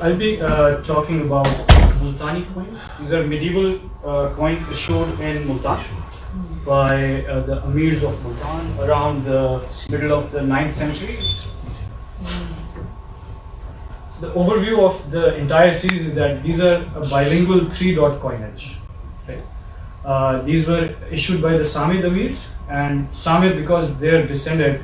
I'll be talking about Multani coins. These are medieval coins issued in Multan by the Amirs of Multan around the middle of the 9th century. So the overview of the entire series is that these are a bilingual 3-dot coinage. Okay? These were issued by the Samid Amirs, and Samid because they're descended,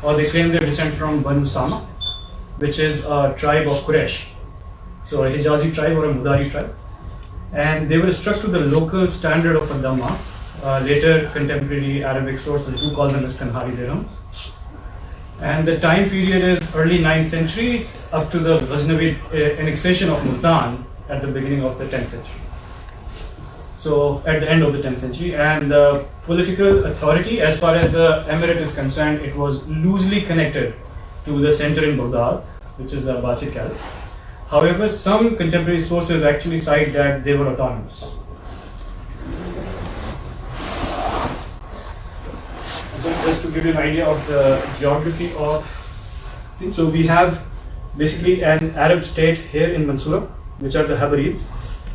or they claim their descent from Banu Sama, which is a tribe of Quraysh. So a Hijazi tribe or a Mudari tribe. And they were struck to the local standard of a Dhamma. Later contemporary Arabic sources do call them as Kanhari dirhams. And the time period is early 9th century up to the Ghaznavid annexation of Multan at the beginning of the 10th century. So at the end of the 10th century, and the political authority, as far as the emirate is concerned, it was loosely connected to the center in Baghdad, which is the Abbasid Caliph. However, some contemporary sources actually cite that they were autonomous. So just to give you an idea of the geography of things, so we have basically an Arab state here in Mansoura, which are the Habarids.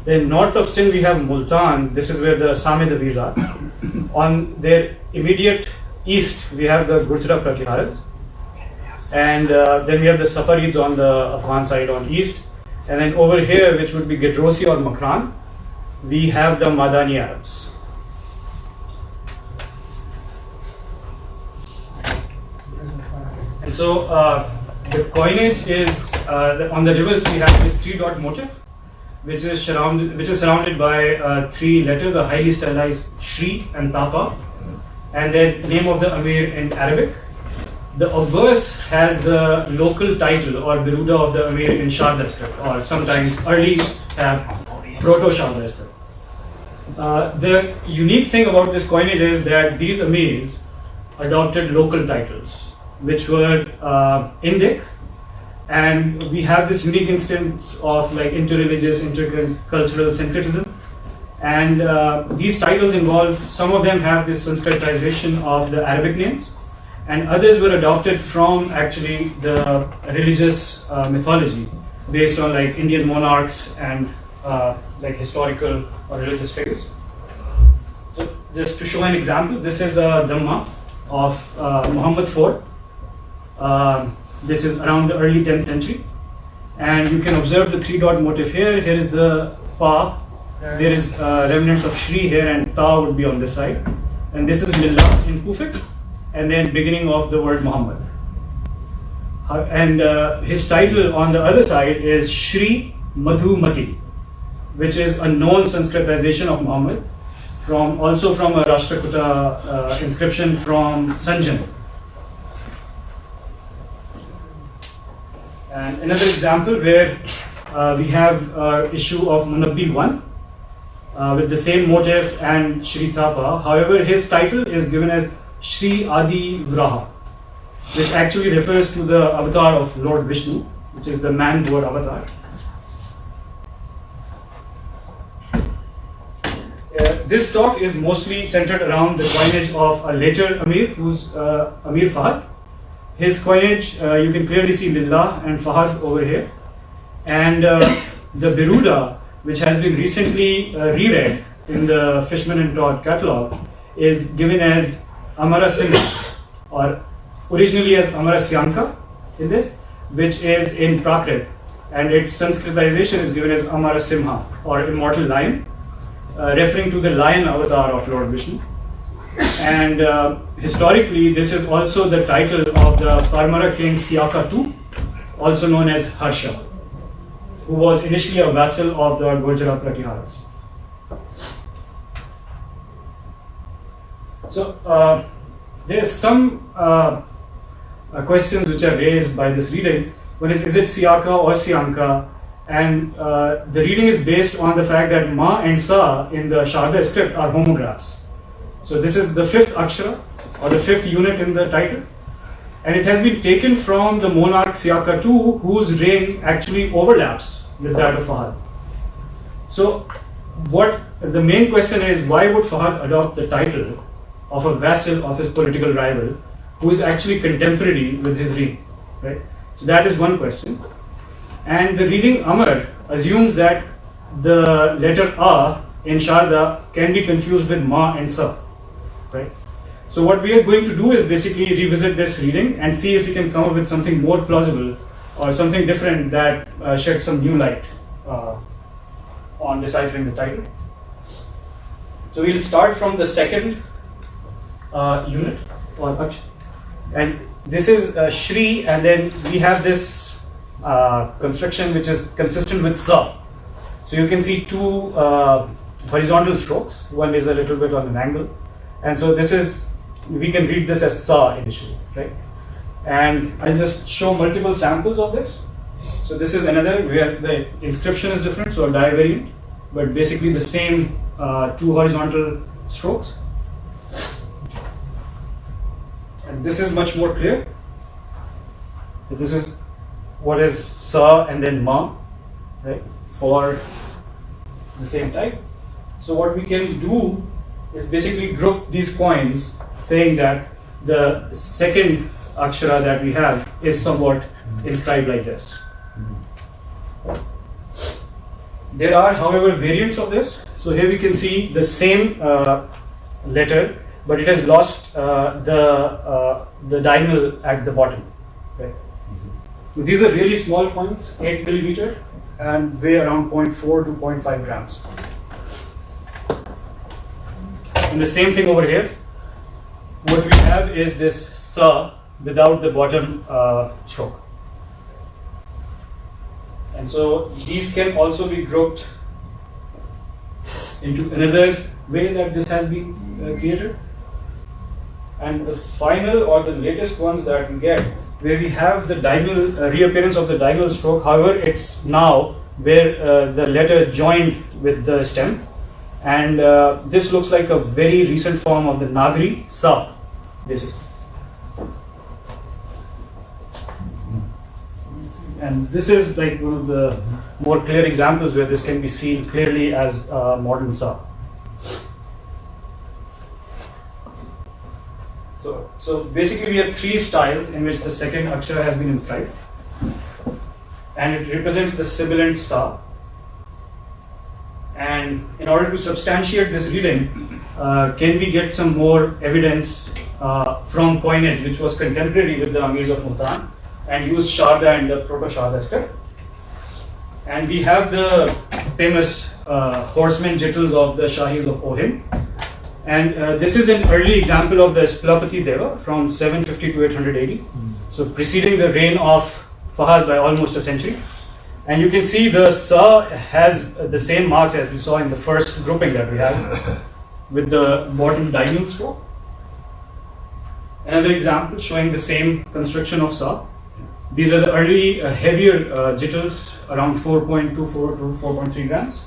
Then north of Sindh we have Multan, this is where the Samid Amirs are. On their immediate east we have the Gurjara Pratiharas. And then we have the Safarids on the Afghan side on east. And then over here, which would be Gedrosi or Makran, we have the Madani Arabs. And so the coinage is, on the rivers we have this 3-dot motif, which is surrounded by 3 letters, a highly stylized Shri and Tapa, and then name of the Amir in Arabic. The obverse has the local title or Biruda of the Amir in Sharda script, or sometimes early have Proto-Sharda script. The unique thing about this coinage is that these Amirs adopted local titles, which were Indic, and we have this unique instance of like interreligious, intercultural syncretism. And these titles involve, some of them have this Sanskritization of the Arabic names, and others were adopted from actually the religious mythology based on like Indian monarchs and like historical or religious figures. So just to show an example, this is a Dhamma of Muhammad IV. This is around the early 10th century, and you can observe the 3-dot motif here. Here is the Pa, there is remnants of Shri here, and Ta would be on this side, and this is Lillah in Kufic, and then beginning of the word Muhammad. And his title on the other side is Shri Madhumati, which is a known Sanskritization of Muhammad, also from a Rashtrakuta inscription from Sanjan. And another example where we have issue of Munabbi 1 with the same motif and Shri Thapa. However, his title is given as Shri Adi Vraha, which actually refers to the avatar of Lord Vishnu, which is the man-boar avatar. This talk is mostly centered around the coinage of a later Amir, who's Amir Fahad. His coinage, you can clearly see Lillah and Fahad over here. And the Biruda, which has been recently reread in the Fishman and Todd catalog, is given as Amara Simha, or originally as Amara Syanka in this, which is in Prakrit. And its Sanskritization is given as Amara Simha, or Immortal Lion, referring to the lion avatar of Lord Vishnu. And historically, this is also the title of the Parmara king Siaka II, also known as Harsha, who was initially a vassal of the Gurjara Pratiharas. So there are some questions which are raised by this reading. One is it Siaka or Sianka? And the reading is based on the fact that Ma and Sa in the Sharda script are homographs. So this is the 5th akshara, or the 5th unit in the title, and it has been taken from the monarch Siaka II, whose reign actually overlaps with that of Fahad. So what the main question is, why would Fahad adopt the title of a vassal of his political rival, who is actually contemporary with his reign, right? So that is one question. And the reading Amar assumes that the letter A in Sharda can be confused with Ma and Sa, right? So what we are going to do is basically revisit this reading and see if we can come up with something more plausible or something different that sheds some new light on deciphering the title. So we'll start from the second unit or Aksh, and this is Shri, and then we have this construction which is consistent with Sa. So you can see two horizontal strokes. One is a little bit on an angle, and so this is, we can read this as Sa initially, right? And I'll just show multiple samples of this. So this is another where the inscription is different, so a divariant, but basically the same two horizontal strokes. And this is much more clear. This is what is Sa and then Ma, right, for the same type. So what we can do is basically group these coins, saying that the second akshara that we have is somewhat inscribed like this. There are, however, variants of this. So here we can see the same letter, but it has lost the diagonal at the bottom. Right? So these are really small coins, 8 millimeter, and weigh around 0.4 to 0.5 grams. And the same thing over here. What we have is this Sa without the bottom stroke. And so these can also be grouped into another way that this has been created. And the final or the latest ones that we get, where we have the diagonal reappearance of the diagonal stroke, however, it's now where the letter joined with the stem. And this looks like a very recent form of the Nagari Sa. This is. And this is like one of the more clear examples where this can be seen clearly as modern Sa. So basically we have three styles in which the second akshara has been inscribed, and it represents the sibilant Sa. And in order to substantiate this reading, can we get some more evidence from coinage which was contemporary with the Amirs of Multan and used Sharda and the Proto-Sharda script? And we have the famous horsemen jitals of the Shahis of Ohim. And this is an early example of the Splapati Deva from 750 to 880. So preceding the reign of Fahad by almost a century. And you can see the Sa has the same marks as we saw in the first grouping that we had, with the bottom diagonal stroke. Another example showing the same construction of Sa. These are the early heavier jitals, around 4.24 to 4.3 grams.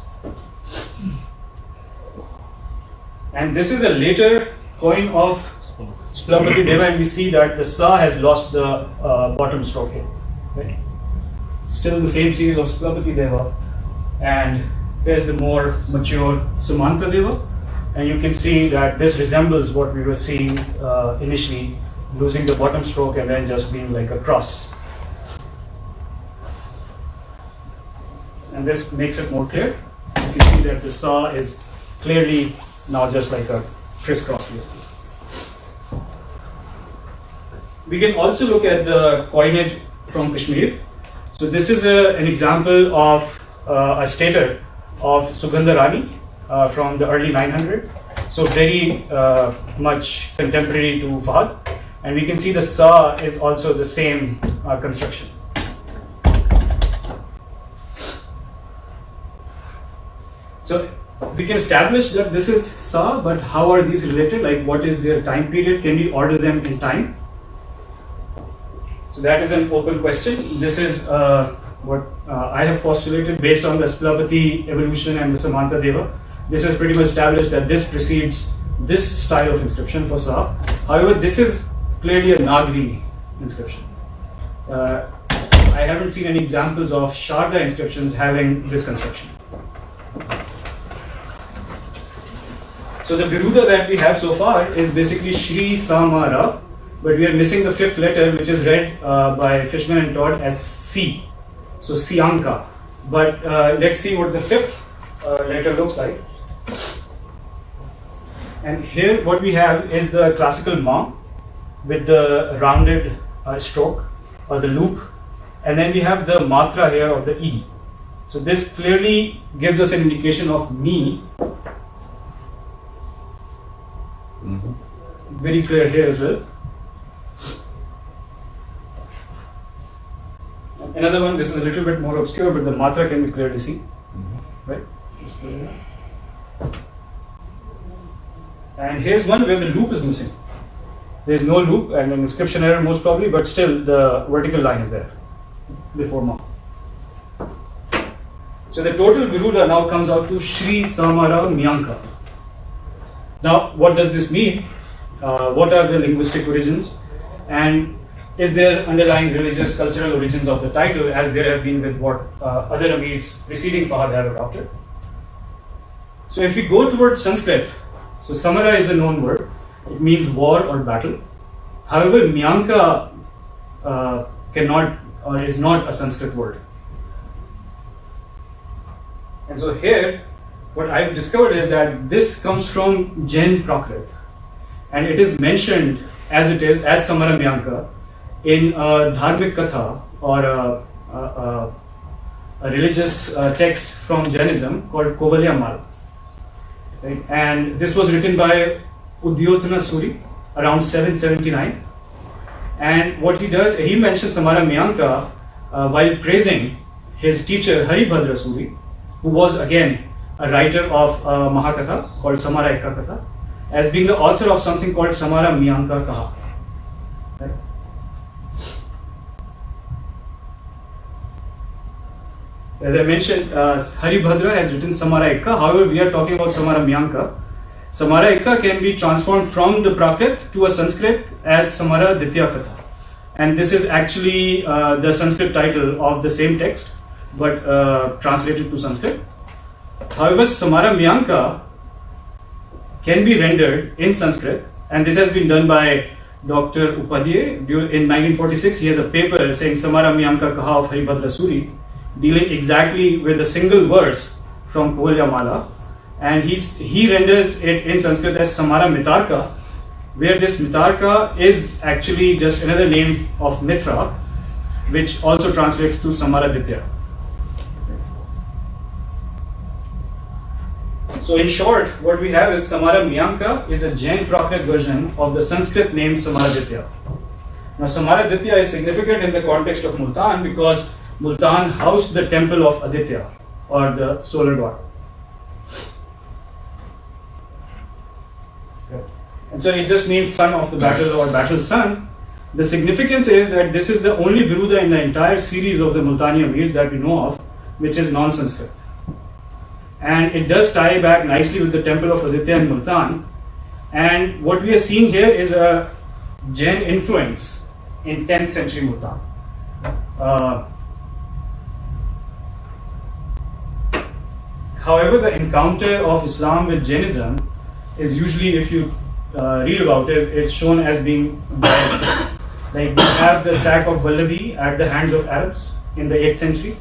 And this is a later coin of Splapati Deva, and we see that the Sa has lost the bottom stroke here. Right? Still the same series of Splapati Deva, and here's the more mature Sumanta Deva, and you can see that this resembles what we were seeing initially, losing the bottom stroke and then just being like a cross. And this makes it more clear. You can see that the Sa is clearly now just like a crisscross basically. We can also look at the coinage from Kashmir. So this is an example of a stater of Sugandha Rani from the early 900s. So very much contemporary to Fahad. And we can see the Sa is also the same construction. So we can establish that this is Sa, but how are these related? Like, what is their time period? Can we order them in time? So that is an open question. This is what I have postulated based on the Splapati evolution and the Samanta Deva. This is pretty much established that this precedes this style of inscription for Sa. However, this is clearly a Nagari inscription. I haven't seen any examples of Sharda inscriptions having this construction. So the Viruddha that we have so far is basically Shri Samara, but we are missing the fifth letter, which is read by Fishman and Todd as C. So Sianka. But let's see what the fifth letter looks like. And here what we have is the classical ma with the rounded stroke or the loop, and then we have the matra here of the e. So this clearly gives us an indication of me. Very clear here as well. Another one, this is a little bit more obscure, but the matra can be clearly seen. Right? And here's one where the loop is missing. There is no loop and an inscription error most probably, but still the vertical line is there before ma. So the total Virula now comes out to Shri Samara Miyanka. Now, what does this mean? What are the linguistic origins? And is there underlying religious, cultural origins of the title, as there have been with what other Amirs preceding Fahad have adopted? So if we go towards Sanskrit, so Samara is a known word. It means war or battle. However, Miyanka cannot or is not a Sanskrit word. And so here, what I've discovered is that this comes from Jain Prakrit, and it is mentioned as it is, as Samara Miyanka, in a Dharmik Katha or a religious text from Jainism called Kovalya Mala. Right? And this was written by Udyotana Suri around 779. And what he does, he mentions Samara Miyanka while praising his teacher Haribhadra Suri, who was again a writer of a Mahakatha called Samara Ekka Katha, as being the author of something called Samara Miyanka Kaha. Right? As I mentioned, Haribhadra has written Samara Ekka. However, we are talking about Samara Miyanka. Samara Ekka can be transformed from the Prakrit to a Sanskrit as Samara Ditya Katha. And this is actually the Sanskrit title of the same text, but translated to Sanskrit. However, Samara Miyanka can be rendered in Sanskrit, and this has been done by Dr. Upadhyay. In 1946, he has a paper saying Samara Miyanka Kaha of Haribhadra Suri, dealing exactly with a single verse from Kovalya Mala, and he renders it in Sanskrit as Samara Mitarka, where this Mitarka is actually just another name of Mitra, which also translates to Samara Ditya. So in short, what we have is Samara Miyanka is a Jain Prakrit version of the Sanskrit name Samara Ditya. Now Samara Ditya is significant in the context of Multan because Multan housed the temple of Aditya, or the solar god. And so it just means son of the battle or battle son. The significance is that this is the only Biruda in the entire series of the Multani Amirs that we know of, which is non-Sanskrit. And it does tie back nicely with the temple of Aditya in Multan. And what we are seeing here is a Jain influence in 10th century Multan. However, the encounter of Islam with Jainism is usually, if you read about it, is shown as being bad. Like we have the sack of Vallabhi at the hands of Arabs in the 8th century.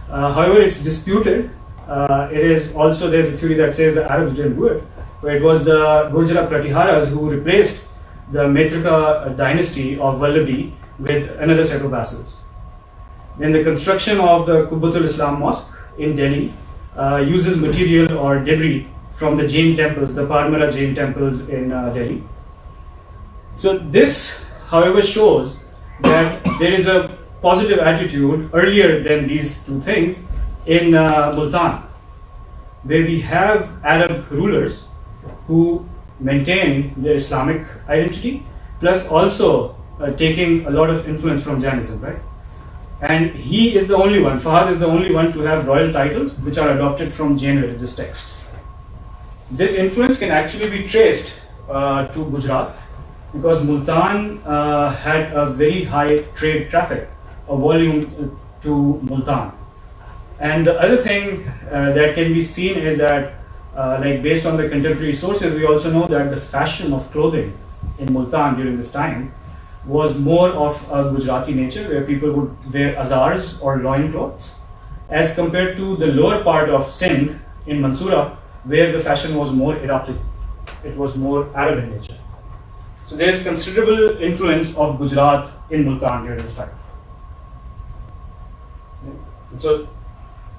However, it's disputed. It is also, there's a theory that says the Arabs didn't do it, but it was the Gurjara Pratiharas who replaced the Maitrika dynasty of Vallabhi with another set of vassals. Then the construction of the Qubbatul Islam Mosque in Delhi uses material or debris from the Jain temples, the Parmara Jain temples in Delhi. So this, however, shows that there is a positive attitude earlier than these two things in Multan, where we have Arab rulers who maintain their Islamic identity, plus also taking a lot of influence from Jainism, right? And he is the only one, Fahad is the only one to have royal titles which are adopted from Jain religious texts. This influence can actually be traced to Gujarat, because Multan had a very high trade traffic, a volume to Multan. And the other thing that can be seen is that, like based on the contemporary sources, we also know that the fashion of clothing in Multan during this time was more of a Gujarati nature, where people would wear azars or loincloths, as compared to the lower part of Sindh in Mansoura, where the fashion was more Iraqi. It was more Arab in nature. So there is considerable influence of Gujarat in Multan during this time. And so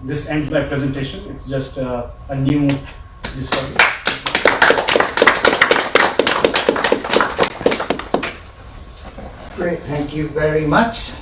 this ends my presentation. It's just a new discovery. Great, thank you very much.